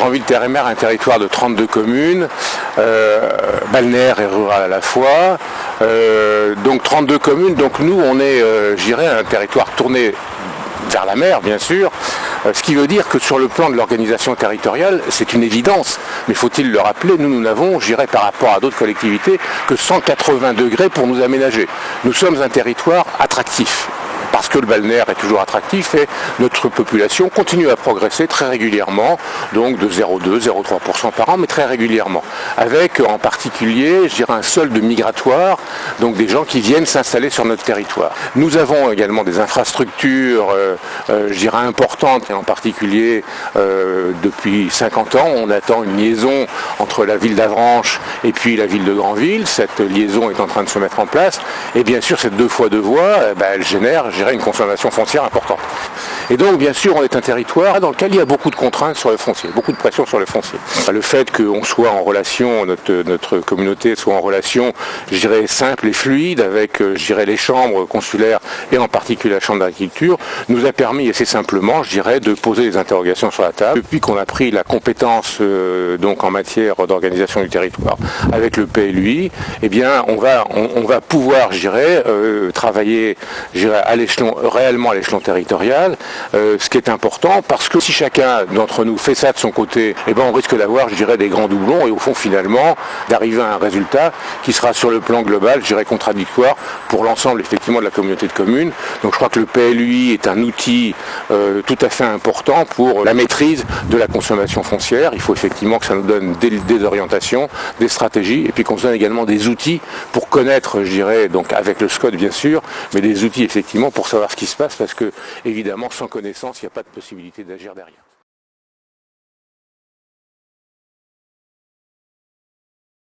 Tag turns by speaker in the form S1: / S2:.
S1: Grandville-Terre-et-Mer, un territoire de 32 communes, balnéaire et rural à la fois. Donc 32 communes, donc nous on est, je dirais, un territoire tourné vers la mer, bien sûr, ce qui veut dire que sur le plan de l'organisation territoriale, c'est une évidence, mais faut-il le rappeler, nous n'avons, je dirais, par rapport à d'autres collectivités, que 180 degrés pour nous aménager. Nous sommes un territoire attractif, parce que le balnéaire est toujours attractif et notre population continue à progresser très régulièrement, donc de 0,2, 0,3% par an, mais très régulièrement, avec en particulier, je dirais, un solde migratoire, donc des gens qui viennent s'installer sur notre territoire. Nous avons également des infrastructures, je dirais, importantes, et en particulier, depuis 50 ans, on attend une liaison entre la ville d'Avranches et puis la ville de Grandville. Cette liaison est en train de se mettre en place, et bien sûr, cette 2 fois 2 voies, elle génère, une consommation foncière importante. Et donc, bien sûr, on est un territoire dans lequel il y a beaucoup de contraintes sur le foncier, beaucoup de pression sur le foncier. Le fait qu'on soit en relation, notre communauté soit en relation, je dirais, simple et fluide avec, je dirais, les chambres consulaires et en particulier la chambre d'agriculture, nous a permis assez simplement, je dirais, de poser des interrogations sur la table. Depuis qu'on a pris la compétence donc en matière d'organisation du territoire avec le PLUI, eh bien, on va pouvoir, je dirais, travailler, je dirais, réellement à l'échelon territorial, ce qui est important parce que si chacun d'entre nous fait ça de son côté, eh ben on risque d'avoir, je dirais, des grands doublons et au fond finalement d'arriver à un résultat qui sera sur le plan global, je dirais, contradictoire pour l'ensemble effectivement de la communauté de communes. Donc je crois que le PLUI est un outil tout à fait important pour la maîtrise de la consommation foncière. Il faut effectivement que ça nous donne des orientations, des stratégies et puis qu'on se donne également des outils pour connaître, je dirais, donc avec le SCOT bien sûr, mais des outils effectivement pour savoir ce qui se passe parce que évidemment sans connaissance il n'y a pas de possibilité d'agir derrière.